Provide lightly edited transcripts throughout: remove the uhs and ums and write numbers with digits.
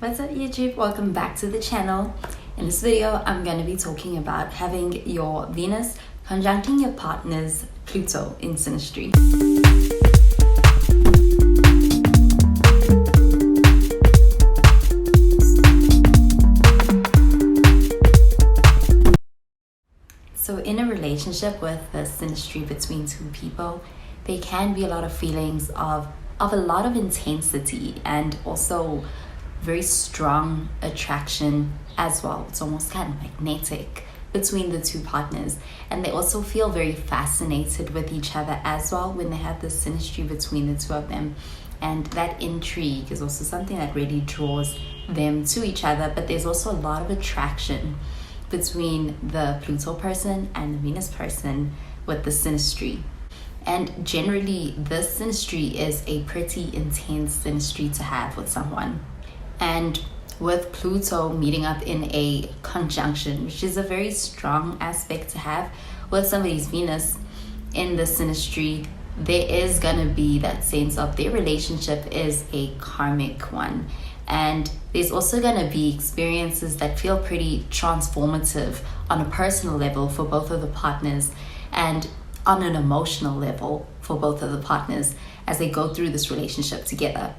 What's up YouTube? Welcome back to the channel. In this video, I'm going to be talking about having your Venus conjuncting your partner's Pluto in synastry. So in a relationship with the synastry between two people, there can be a lot of feelings of a lot of intensity and also very strong attraction as well. It's almost kind of magnetic between the two partners, and they also feel very fascinated with each other as well when they have this synastry between the two of them. And that intrigue is also something that really draws them to each other. But there's also a lot of attraction between the Pluto person and the Venus person with the synastry. And generally this synastry is a pretty intense synastry to have with someone. And with Pluto meeting up in a conjunction, which is a very strong aspect to have with somebody's Venus in the synastry, there is going to be that sense of their relationship is a karmic one. And there's also going to be experiences that feel pretty transformative on a personal level for both of the partners and on an emotional level for both of the partners as they go through this relationship together.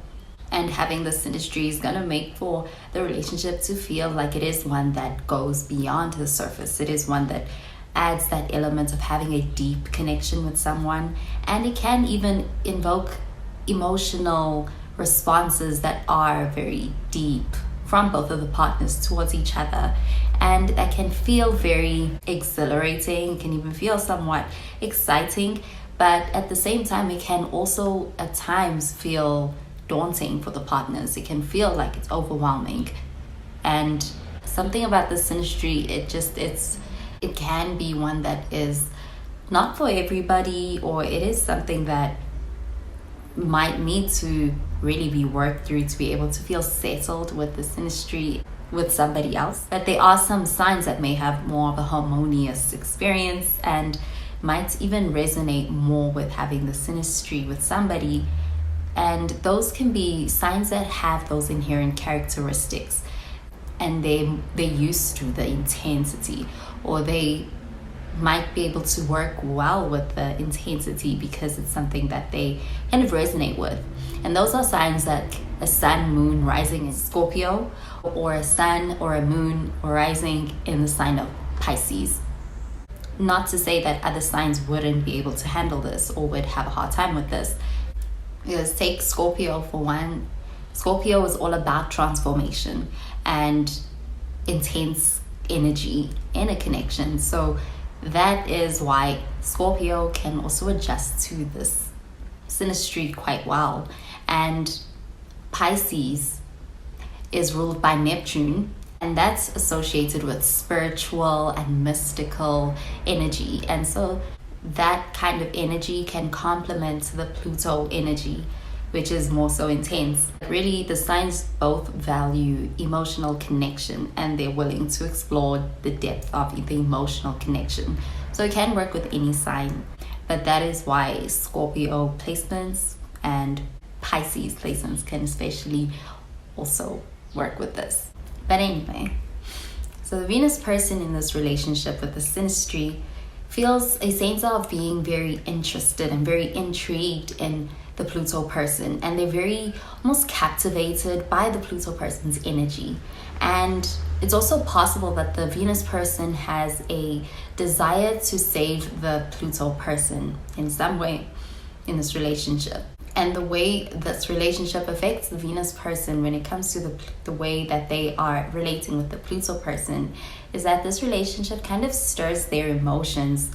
And having the synastry is going to make for the relationship to feel like it is one that goes beyond the surface. It is one that adds that element of having a deep connection with someone. And it can even invoke emotional responses that are very deep from both of the partners towards each other. And that can feel very exhilarating, can even feel somewhat exciting. But at the same time, it can also at times feel daunting for the partners. It can feel like it's overwhelming. And something about the synastry, it can be one that is not for everybody, or it is something that might need to really be worked through to be able to feel settled with the synastry with somebody else. But there are some signs that may have more of a harmonious experience and might even resonate more with having the synastry with somebody. And those can be signs that have those inherent characteristics, and they're used to the intensity, or they might be able to work well with the intensity because it's something that they kind of resonate with. And those are signs like a sun, moon rising in Scorpio, or a sun or a moon rising in the sign of Pisces. Not to say that other signs wouldn't be able to handle this or would have a hard time with this. Because take Scorpio for one. Scorpio is all about transformation and intense energy in a connection. So that is why Scorpio can also adjust to this synastry quite well. And Pisces is ruled by Neptune, and that's associated with spiritual and mystical energy. And so that kind of energy can complement the Pluto energy, which is more so intense. Really, the signs both value emotional connection, and they're willing to explore the depth of the emotional connection. So it can work with any sign, but that is why Scorpio placements and Pisces placements can especially also work with this. But anyway, so the Venus person in this relationship with the synastry feels a sense of being very interested and very intrigued in the Pluto person, and they're very almost captivated by the Pluto person's energy. And it's also possible that the Venus person has a desire to save the Pluto person in some way in this relationship. And the way this relationship affects the Venus person when it comes to the way that they are relating with the Pluto person is that this relationship kind of stirs their emotions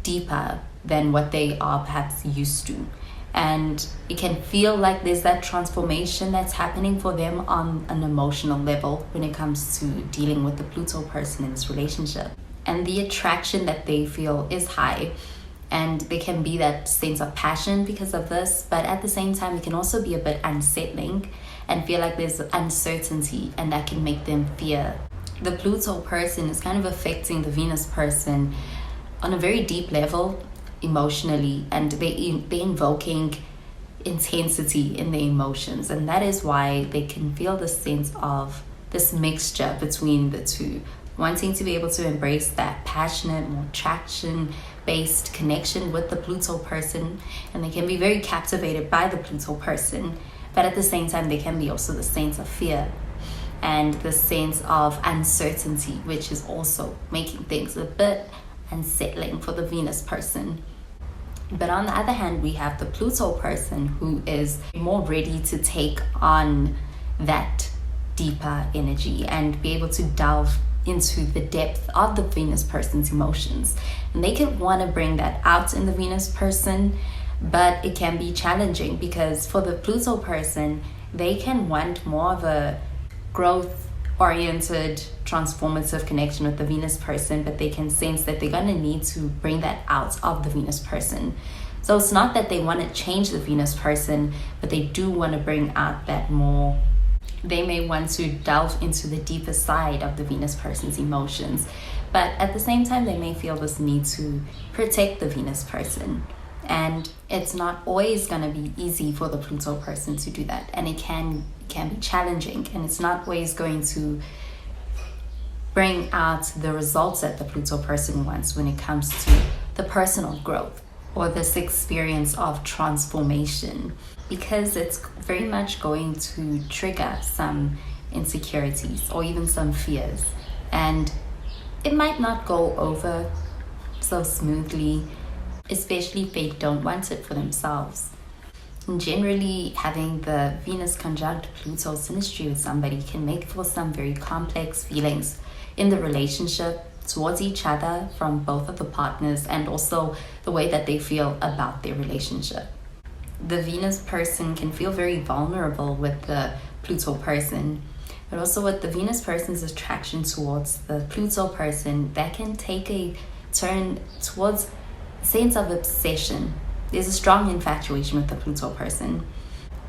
deeper than what they are perhaps used to. And it can feel like there's that transformation that's happening for them on an emotional level when it comes to dealing with the Pluto person in this relationship. And the attraction that they feel is high. And there can be that sense of passion because of this, but at the same time, it can also be a bit unsettling and feel like there's uncertainty, and that can make them fear. The Pluto person is kind of affecting the Venus person on a very deep level emotionally, and they're invoking intensity in their emotions, and that is why they can feel this sense of this mixture between the two, wanting to be able to embrace that passionate, more attraction based connection with the Pluto person, and they can be very captivated by the Pluto person, but at the same time they can be also the sense of fear and the sense of uncertainty, which is also making things a bit unsettling for the Venus person. But on the other hand, we have the Pluto person who is more ready to take on that deeper energy and be able to delve into the depth of the Venus person's emotions. And they could want to bring that out in the Venus person, but it can be challenging because for the Pluto person, they can want more of a growth-oriented, transformative connection with the Venus person, but they can sense that they're going to need to bring that out of the Venus person. So it's not that they want to change the Venus person, but they do want to bring out that more. They may want to delve into the deeper side of the Venus person's emotions, but at the same time, they may feel this need to protect the Venus person. And it's not always going to be easy for the Pluto person to do that. And it can be challenging, and it's not always going to bring out the results that the Pluto person wants when it comes to the personal growth or this experience of transformation, because it's very much going to trigger some insecurities or even some fears, and it might not go over so smoothly, especially if they don't want it for themselves. And generally, having the Venus conjunct Pluto synastry with somebody can make for some very complex feelings in the relationship towards each other from both of the partners, and also the way that they feel about their relationship. The Venus person can feel very vulnerable with the Pluto person, but also with the Venus person's attraction towards the Pluto person, that can take a turn towards a sense of obsession. There's a strong infatuation with the Pluto person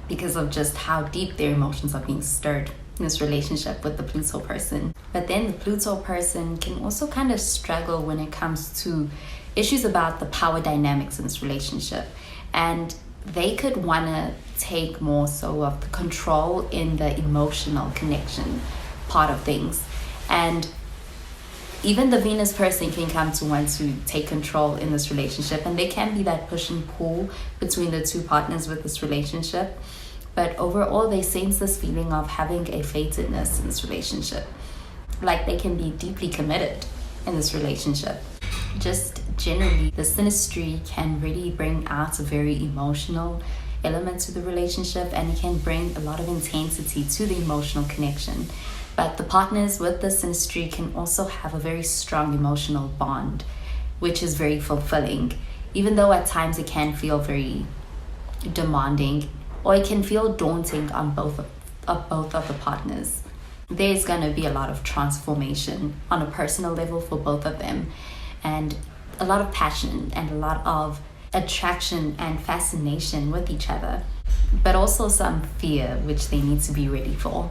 because of just how deep their emotions are being stirred in this relationship with the Pluto person. But then the Pluto person can also kind of struggle when it comes to issues about the power dynamics in this relationship, and they could want to take more so of the control in the emotional connection part of things. And even the Venus person can come to want to take control in this relationship, and there can be that push and pull between the two partners with this relationship. But overall, they sense this feeling of having a fatedness in this relationship, like they can be deeply committed in this relationship. Just generally, the synastry can really bring out a very emotional element to the relationship, and it can bring a lot of intensity to the emotional connection. But the partners with the synastry can also have a very strong emotional bond, which is very fulfilling, even though at times it can feel very demanding, or it can feel daunting on both of the partners. There's going to be a lot of transformation on a personal level for both of them, and a lot of passion and a lot of attraction and fascination with each other, but also some fear, which they need to be ready for.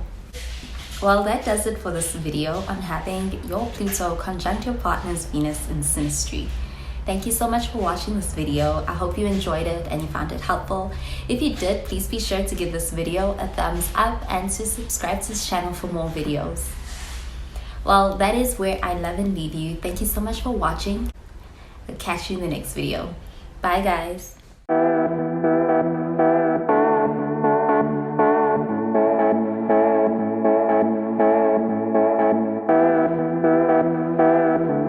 Well, that does it for this video on having your Pluto conjunct your partner's Venus in synastry. Thank you so much for watching this video. I hope you enjoyed it and you found it helpful. If you did, please be sure to give this video a thumbs up and to subscribe to this channel for more videos. Well, that is where I love and leave you. Thank you so much for watching. I'll catch you in the next video. Bye, guys.